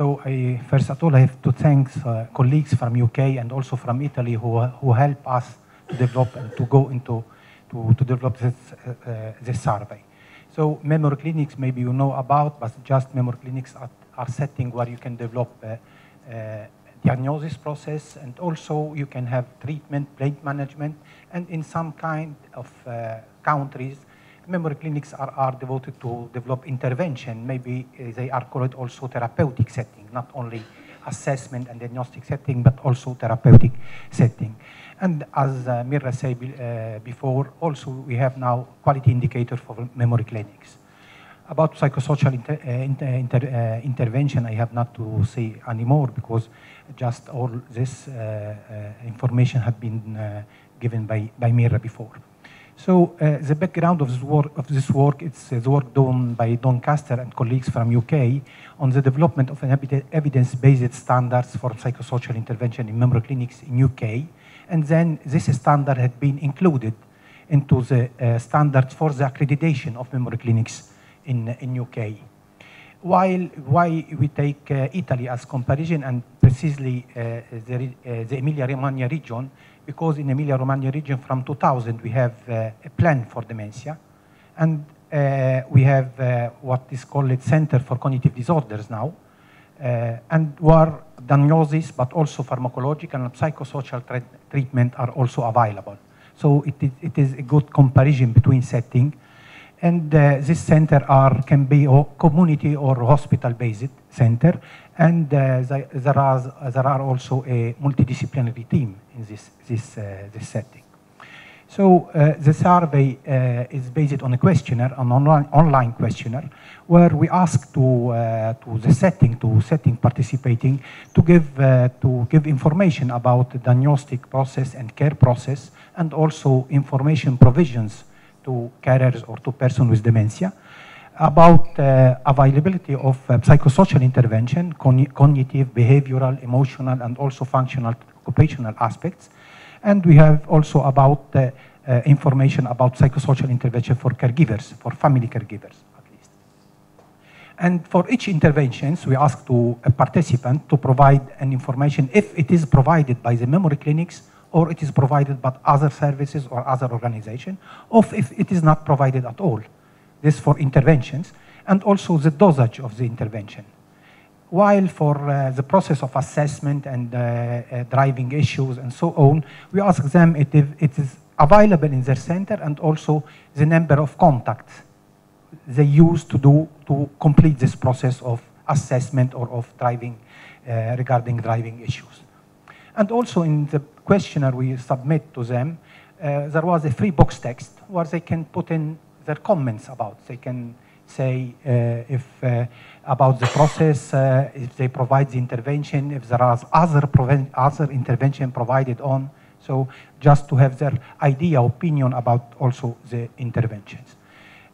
So first of all, I have to thank colleagues from UK and also from Italy who help us to develop and to go into to develop this survey. So memory clinics, maybe you know about, but just memory clinics are setting where you can develop diagnosis process, and also you can have treatment, blame management, and in some kind of countries, memory clinics are devoted to develop intervention. Maybe they are called also therapeutic setting, not only assessment and diagnostic setting, but also therapeutic setting. And as Mirra said before, also we have now quality indicator for memory clinics. About psychosocial intervention, I have not to say anymore because just all this information had been given by Mirra before. So the background of this work, it's the work done by Doncaster and colleagues from UK on the development of an evidence-based standards for psychosocial intervention in memory clinics in UK. And then this standard had been included into the standards for the accreditation of memory clinics in UK. Why we take Italy as comparison, and precisely the Emilia-Romagna region, because in Emilia-Romagna region from 2000 we have a plan for dementia, and we have what is called Center for Cognitive Disorders now, and where diagnosis but also pharmacological and psychosocial treatment are also available. So it is a good comparison between setting. And this center can be a community or hospital-based center, and there are also a multidisciplinary team in this setting. So the survey is based on a questionnaire, an online questionnaire, where we ask to setting participating to give information about the diagnostic process and care process, and also information provisions to carers or to persons with dementia, about availability of psychosocial intervention, cognitive, behavioral, emotional, and also functional, occupational aspects. And we have also about information about psychosocial intervention for caregivers, for family caregivers at least. And for each interventions, we ask to a participant to provide an information if it is provided by the memory clinics, or it is provided by other services or other organizations, or if it is not provided at all. This for interventions, and also the dosage of the intervention. While for the process of assessment and driving issues and so on, we ask them if it is available in their center, and also the number of contacts they use to complete this process of assessment or of driving, regarding driving issues. And also in the questionnaire we submit to them, there was a free box text where they can put in their comments about. They can say about the process, if they provide the intervention, if there are other intervention provided on. So just to have their idea, opinion about also the interventions.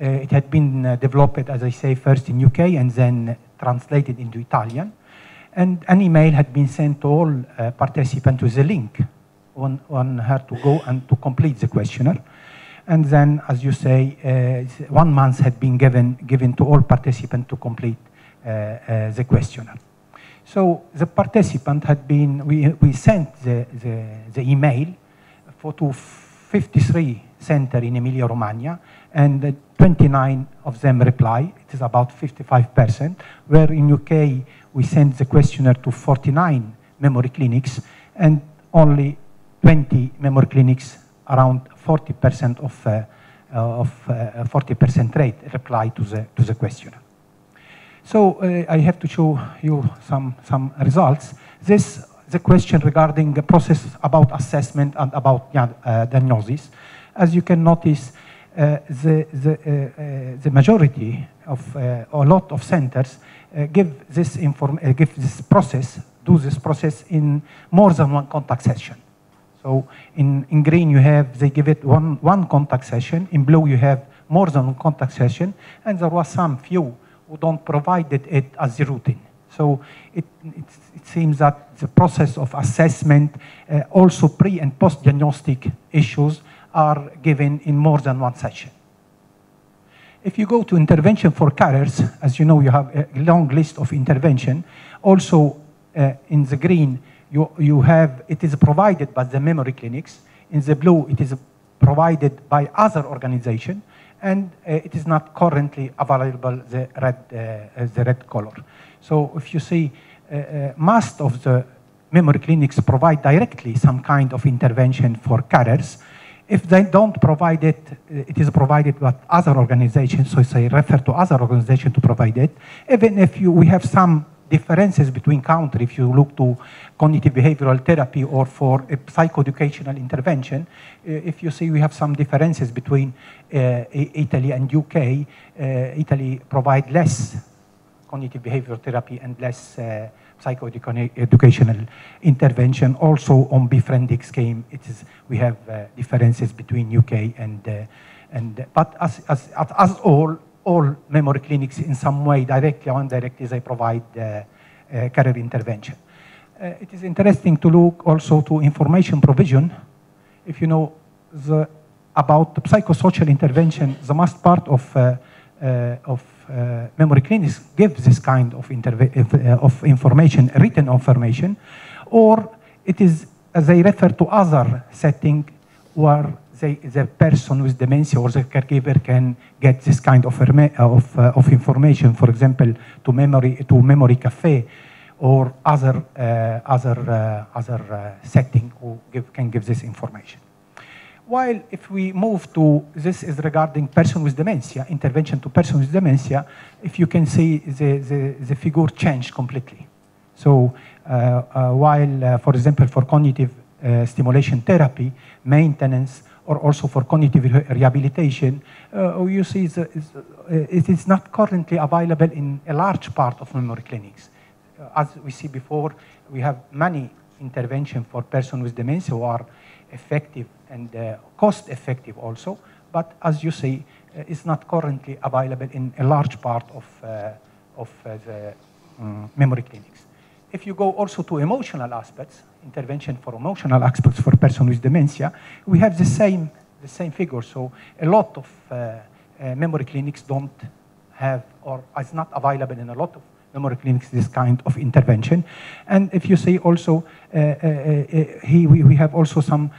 It had been developed, as I say, first in UK and then translated into Italian. And an email had been sent to all participants with a link on how to go and to complete the questionnaire. And then, as you say, 1 month had been given to all participants to complete the questionnaire. So the participant had been, we sent the email to 53 centers in Emilia-Romagna, and 29 of them reply. It is about 55%, where in UK we sent the questionnaire to 49 memory clinics, and only 20 memory clinics, around 40% of 40% rate reply to the questionnaire. So I have to show you some results. The question regarding the process about assessment and about diagnosis. As you can notice, the majority of a lot of centers do this process in more than one contact session. So in green they give it one contact session. In blue you have more than one contact session, and there was some few who don't provide it as the routine. So it seems that the process of assessment, also pre and post diagnostic issues, are given in more than one session. If you go to intervention for carriers, as you know, you have a long list of intervention. Also, in the green, you have, it is provided by the memory clinics. In the blue, it is provided by other organizations, and it is not currently available, the red color. So if you see, most of the memory clinics provide directly some kind of intervention for carriers. If they don't provide it, it is provided by other organizations, so they refer to other organizations to provide it. Even if we have some differences between countries, if you look to cognitive behavioral therapy or for a psychoeducational intervention, if you see we have some differences between Italy and UK, Italy provide less cognitive behavioral therapy and less psychoeducational intervention. Also on befriending scheme, we have differences between UK but as all memory clinics in some way, directly or indirectly, they provide career intervention. It is interesting to look also to information provision. If you know about the psychosocial intervention, the most part of memory clinics give this kind of information, written information, or it is, as they refer to other setting where the person with dementia or the caregiver can get this kind of information, for example, to memory cafe or other setting who can give this information. While if we move to, this is regarding person with dementia, intervention to person with dementia, if you can see the figure changed completely. So while, for example, for cognitive stimulation therapy, maintenance, or also for cognitive rehabilitation, you see it is not currently available in a large part of memory clinics. As we see before, we have many interventions for persons with dementia who are effective and cost-effective also, but as you see, it's not currently available in a large part of the memory clinics. If you go also to emotional aspects, intervention for emotional aspects for persons with dementia, we have the same figure. So a lot of memory clinics don't have, or is not available in a lot of memory clinics, this kind of intervention. And if you see also, we have also some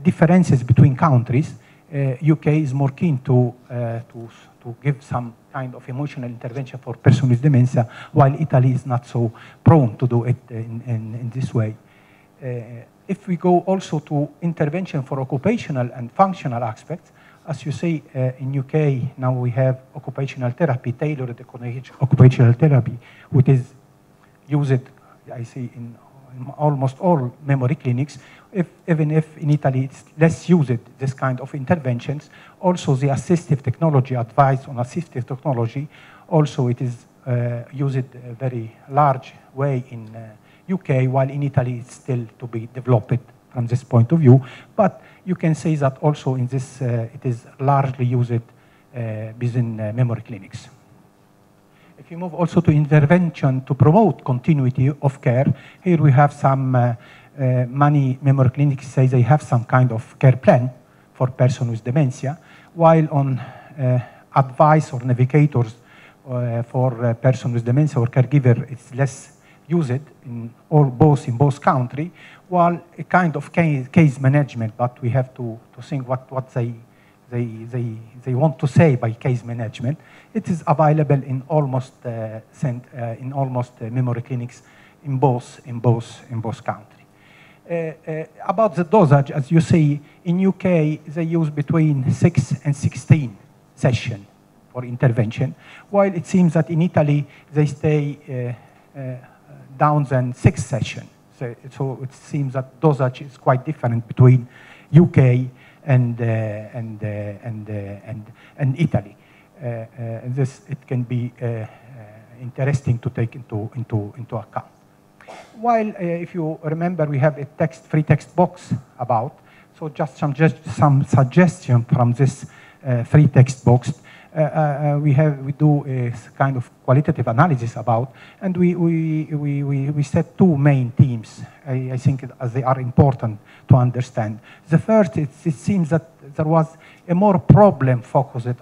differences between countries. UK is more keen to give some kind of emotional intervention for persons with dementia, while Italy is not so prone to do it in this way. If we go also to intervention for occupational and functional aspects, as you see in UK, now we have occupational therapy, tailored occupational therapy, which is used, I see, in almost all memory clinics. Even if in Italy it's less used, this kind of interventions. Also the assistive technology, advice on assistive technology, also it is used a very large way in UK, while in Italy it's still to be developed from this point of view. But you can say that also in this, it is largely used within memory clinics. If you move also to intervention to promote continuity of care, here we have some, many memory clinics say they have some kind of care plan for persons with dementia, while on advice or navigators for persons with dementia or caregiver, it's less used in both countries, while a kind of case management, but we have to think what they want to say by case management. It is available in almost memory clinics in both countries. About the dosage, as you see, in UK they use between 6 and 16 sessions for intervention, while it seems that in Italy they stay down than 6 sessions. So it seems that dosage is quite different between UK and Italy. It can be interesting to take into account. While if you remember, we have a free text box about, so just some suggestion from this free text box. We do a kind of qualitative analysis about, and we set 2 main themes. I think they are important to understand. The first, it seems that there was a more problem-focused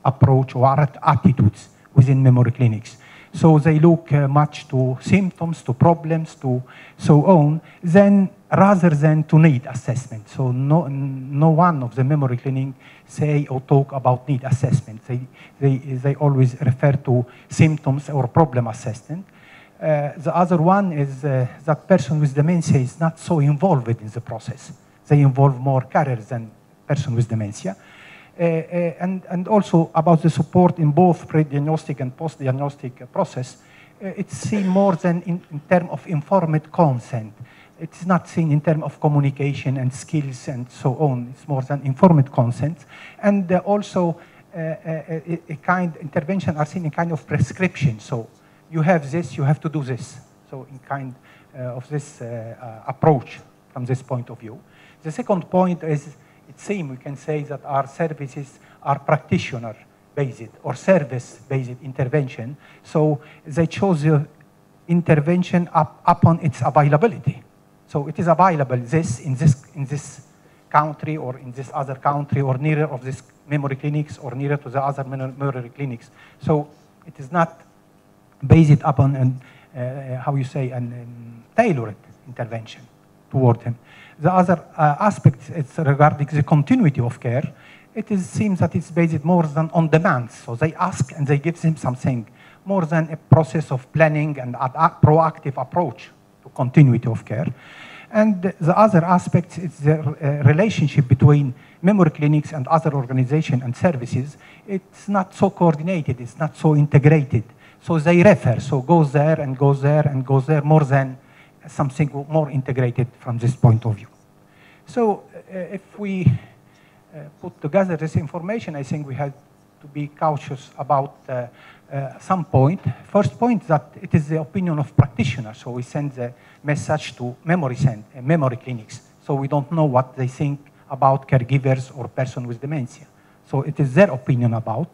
approach or attitudes within memory clinics. So they look much to symptoms, to problems, to so on, rather than to need assessment. So no one of the memory clinic say or talk about need assessment. They always refer to symptoms or problem assessment. The other one is that person with dementia is not so involved in the process. They involve more carriers than person with dementia. And also about the support in both pre-diagnostic and post-diagnostic process, it's seen more than in terms of informed consent. It's not seen in terms of communication and skills and so on. It's more than informed consent. And also intervention are seen in kind of prescription. So you have this, you have to do this. So in kind of this approach from this point of view. The second point is, it seems we can say that our services are practitioner-based or service-based intervention. So they chose the intervention upon its availability. So it is available in this country or in this other country or nearer of this memory clinics or nearer to the other memory clinics. So it is not based upon how you say tailored intervention toward him. The other aspect is regarding the continuity of care. It seems that it's based more than on demand. So they ask and they give them something, more than a process of planning and proactive approach to continuity of care. And the other aspect is the relationship between memory clinics and other organizations and services. It's not so coordinated, it's not so integrated. So they refer, so goes there and goes there and goes there, more than something more integrated from this point of view. So if we put together this information, I think we have to be cautious about some point. First point that it is the opinion of practitioners. So we send the message to memory clinics. So we don't know what they think about caregivers or person with dementia. So it is their opinion about.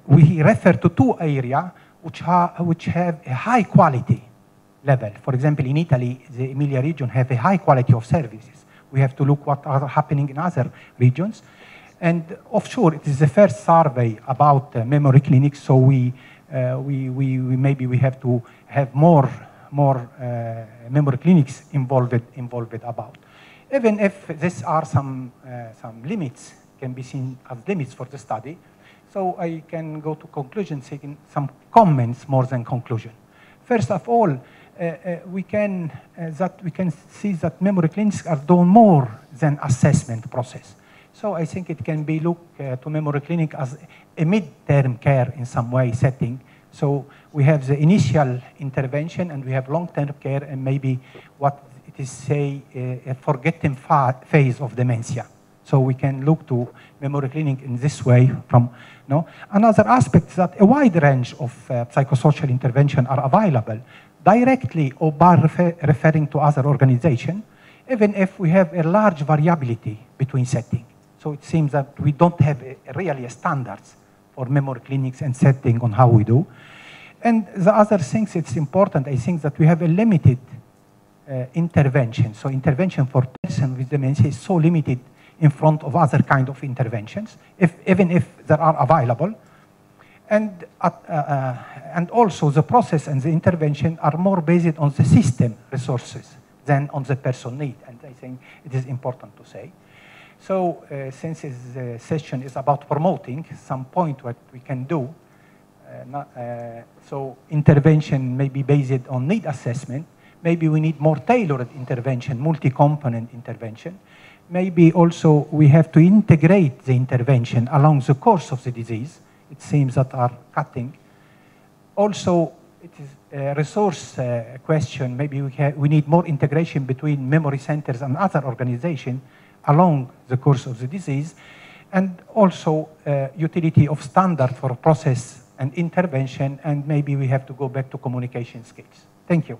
We refer to two areas which have a high quality level. For example, in Italy, the Emilia region have a high quality of services. We have to look what are happening in other regions. And offshore, it is the first survey about memory clinics, so maybe we have to have more memory clinics involved about. Even if these are some limits, can be seen as limits for the study, so I can go to conclusion, taking some comments more than conclusion. First of all, we can see that memory clinics are doing more than assessment process. So I think it can be looked to memory clinic as a mid-term care in some way setting. So we have the initial intervention and we have long-term care and maybe what it is say a forgetting phase of dementia. So we can look to memory clinic in this way from, no? Another aspect is that a wide range of psychosocial intervention are available directly or by referring to other organizations, even if we have a large variability between settings. So it seems that we don't have really standards for memory clinics and setting on how we do. And the other things, it's important, I think that we have a limited intervention. So intervention for person with dementia is so limited in front of other kind of interventions, even if there are available. And also the process and the intervention are more based on the system resources than on the person need. And I think it is important to say. So since this session is about promoting some point what we can do, so intervention may be based on need assessment. Maybe we need more tailored intervention, multi-component intervention. Maybe also we have to integrate the intervention along the course of the disease. It seems that are cutting. Also, it is a resource question. Maybe we need more integration between memory centers and other organizations along the course of the disease. And also utility of standard for process and intervention. And maybe we have to go back to communication skills. Thank you.